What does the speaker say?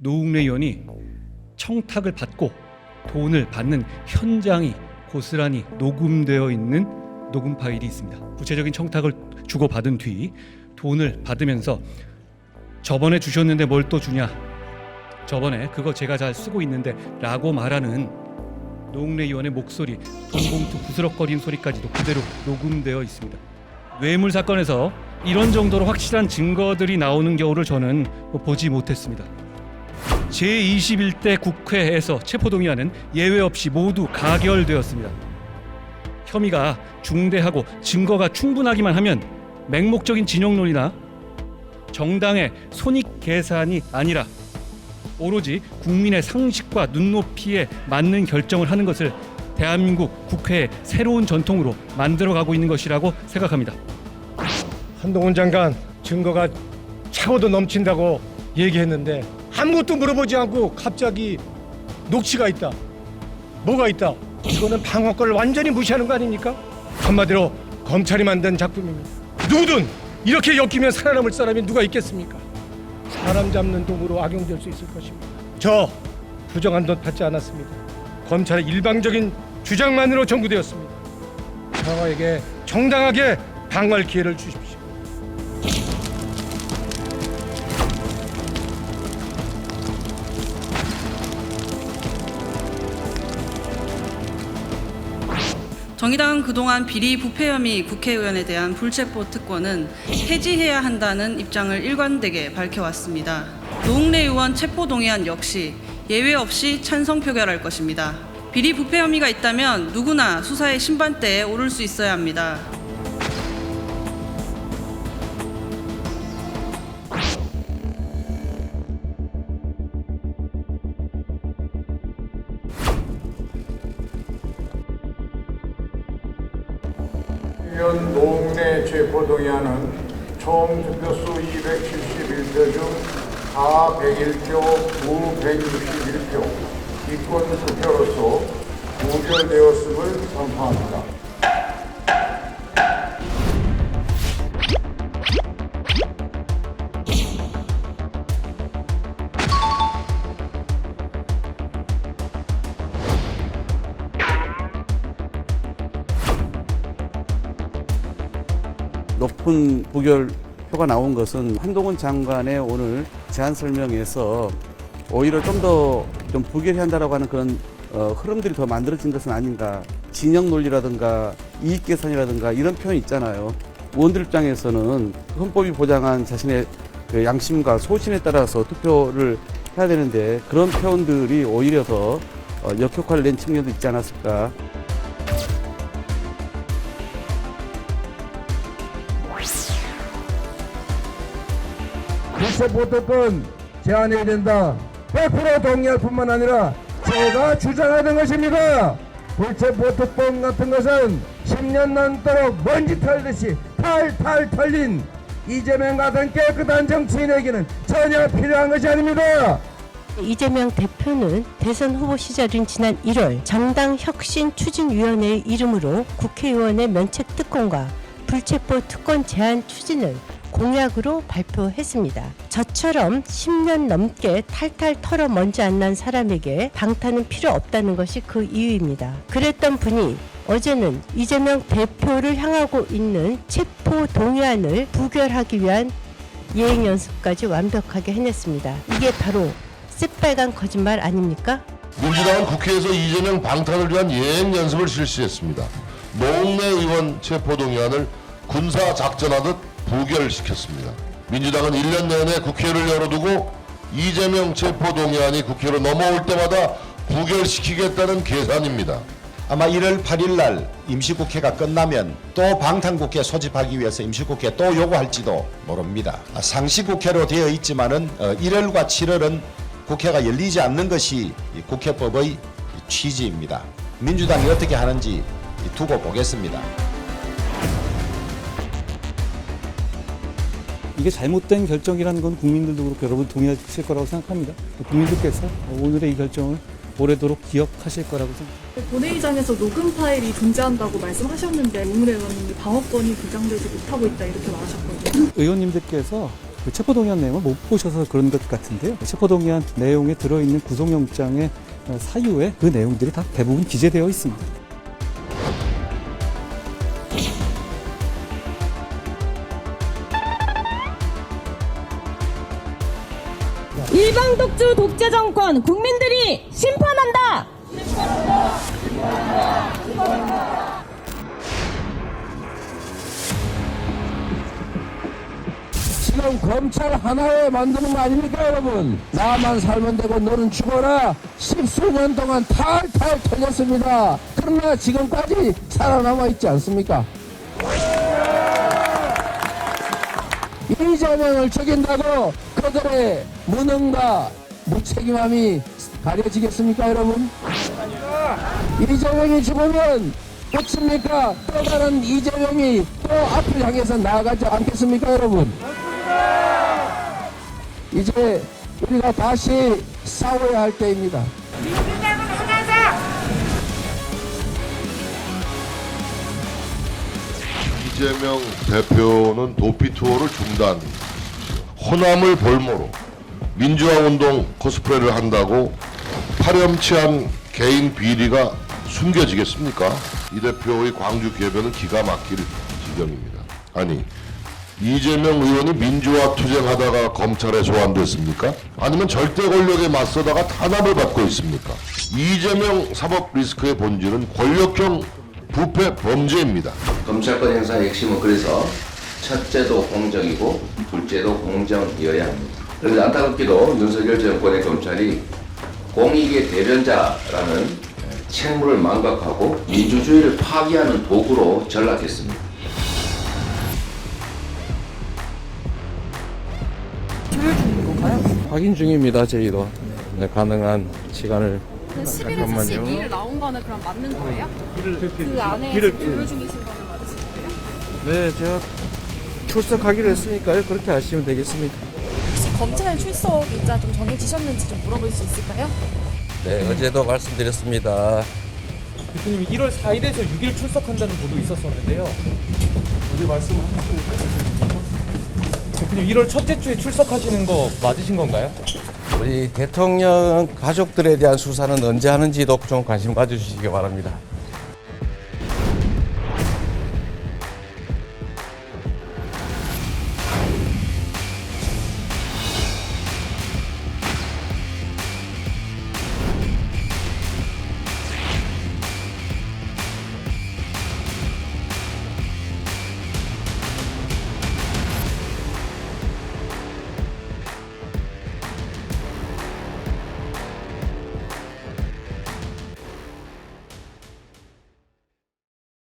노웅래 의원이 청탁을 받고 돈을 받는 현장이 고스란히 녹음되어 있는 녹음 파일이 있습니다. 구체적인 청탁을 주고받은 뒤 돈을 받으면서 저번에 주셨는데 뭘 또 주냐, 저번에 그거 제가 잘 쓰고 있는데 라고 말하는 노웅래 의원의 목소리, 돈봉투 부스럭거리는 소리까지도 그대로 녹음되어 있습니다. 뇌물 사건에서 이런 정도로 확실한 증거들이 나오는 경우를 저는 보지 못했습니다. 제21대 국회에서 체포동의안은 예외 없이 모두 가결되었습니다. 혐의가 중대하고 증거가 충분하기만 하면 맹목적인 진영 논리나 정당의 손익 계산이 아니라 오로지 국민의 상식과 눈높이에 맞는 결정을 하는 것을 대한민국 국회의 새로운 전통으로 만들어가고 있는 것이라고 생각합니다. 한동훈 장관 증거가 차고도 넘친다고 얘기했는데 아무것도 물어보지 않고 갑자기 녹취가 있다, 뭐가 있다, 이거는 방어권을 완전히 무시하는 거 아닙니까? 한마디로 검찰이 만든 작품입니다. 누구든 이렇게 엮이면 살아남을 사람이 누가 있겠습니까? 사람 잡는 도구로 악용될 수 있을 것입니다. 저 부정한 돈 받지 않았습니다. 검찰의 일방적인 주장만으로 청구되었습니다. 저에게 정당하게 방어할 기회를 주십시오. 정의당은 그동안 비리 부패 혐의 국회의원에 대한 불체포 특권은 폐지해야 한다는 입장을 일관되게 밝혀왔습니다. 노웅래 의원 체포동의안 역시 예외 없이 찬성 표결할 것입니다. 비리 부패 혐의가 있다면 누구나 수사의 신반대에 오를 수 있어야 합니다. 의원 노웅래 체포동의안은 총 득표수 271표 중 다 101표, 무 161표, 기권 투표로서 무결되었음을 선포합니다. 높은 부결표가 나온 것은 한동훈 장관의 오늘 제안 설명에서 오히려 좀 더 부결해야 한다라고 하는 그런 흐름들이 더 만들어진 것은 아닌가. 진영 논리라든가 이익 계산이라든가 이런 표현이 있잖아요. 의원들 입장에서는 헌법이 보장한 자신의 그 양심과 소신에 따라서 투표를 해야 되는데 그런 표현들이 오히려 더 역효과를 낸 측면도 있지 않았을까. 불체포특권 제한해야 된다. 100% 동의할 뿐만 아니라 제가 주장하는 것입니다. 불체포특권 같은 것은 10년 넘도록 먼지 털듯이 탈탈 털린 이재명 같은 깨끗한 정치인에게는 전혀 필요한 것이 아닙니다. 이재명 대표는 대선 후보 시절인 지난 1월 정당 혁신 추진위원회의 이름으로 국회의원의 면책 특권과 불체포 특권 제한 추진을 공약으로 발표했습니다. 저처럼 10년 넘게 탈탈 털어 먼지 안 난 사람에게 방탄은 필요 없다는 것이 그 이유입니다. 그랬던 분이 어제는 이재명 대표를 향하고 있는 체포 동의안을 부결하기 위한 예행 연습까지 완벽하게 해냈습니다. 이게 바로 새빨간 거짓말 아닙니까? 민주당은 국회에서 이재명 방탄을 위한 예행 연습을 실시했습니다. 노웅래 의원 체포동의안을 군사작전하듯 부결시켰습니다. 민주당은 1년 내내 국회를 열어두고 이재명 체포동의안이 국회로 넘어올 때마다 부결시키겠다는 계산입니다. 아마 1월 8일 날 임시국회가 끝나면 또 방탄국회 소집하기 위해서 임시국회 또 요구할지도 모릅니다. 상시국회로 되어 있지만은 1월과 7월은 국회가 열리지 않는 것이 국회법의 취지입니다. 민주당이 어떻게 하는지 두고 보겠습니다. 이게 잘못된 결정이라는 건 국민들도 그렇고 여러분 동의하실 거라고 생각합니다. 국민들께서 오늘의 이 결정을 오래도록 기억하실 거라고 생각합니다. 본회의장에서 녹음 파일이 존재한다고 말씀하셨는데 노웅래 의원님이 방어권이 보장되지 못하고 있다 이렇게 말하셨거든요. 의원님들께서 그 체포동의안 내용을 못 보셔서 그런 것 같은데요. 체포동의안 내용에 들어있는 구속영장의 사유에 그 내용들이 다 대부분 기재되어 있습니다. 일방독주 독재 정권 국민들이 심판한다. 지금 검찰 하나에 만드는 거 아닙니까 여러분? 나만 살면 되고 너는 죽어라. 10수년 동안 탈탈 털렸습니다. 그러나 지금까지 살아남아 있지 않습니까? 이재명을 죽인다고 그들의 무능과 무책임함이 가려지겠습니까 여러분? 이재명이 죽으면 끝입니까? 또 다른 이재명이 또 앞을 향해서 나아가지 않겠습니까 여러분? 이제 우리가 다시 싸워야 할 때입니다. 이재명 대표는 도피 투어를 중단, 호남을 볼모로 민주화운동 코스프레를 한다고 파렴치한 개인 비리가 숨겨지겠습니까? 이 대표의 광주 개변은 기가 막힐 지경입니다. 아니, 이재명 의원이 민주화 투쟁하다가 검찰에 소환됐습니까? 아니면 절대 권력에 맞서다가 탄압을 받고 있습니까? 이재명 사법 리스크의 본질은 권력형 부패 범죄입니다. 검찰권 행사의 핵심은 그래서 첫째도 공정이고 둘째도 공정이어야 합니다. 그런데 안타깝게도 윤석열 정권의 검찰이 공익의 대변자라는 책무를 망각하고 민주주의를 파기하는 도구로 전락했습니다. 확인 중입니다 저희도. 네, 가능한 시간을. 11일 사실 일 나온 거는 그럼 맞는 거예요? 그 안에 근무 중이신 거는 맞으신 거예요? 네, 제가 출석하기로 했으니까요. 그렇게 하시면 되겠습니다. 혹시 검찰 출석 일자 좀 정해지셨는지 좀 물어볼 수 있을까요? 네, 어제도 말씀드렸습니다. 대표님이 1월 4일에서 6일 출석한다는 보도 있었었는데요. 어제 말씀하셨습니까? 대표님 1월 첫째 주에 출석하시는 거 맞으신 건가요? 우리 대통령 가족들에 대한 수사는 언제 하는지도 좀 관심 가져주시기 바랍니다.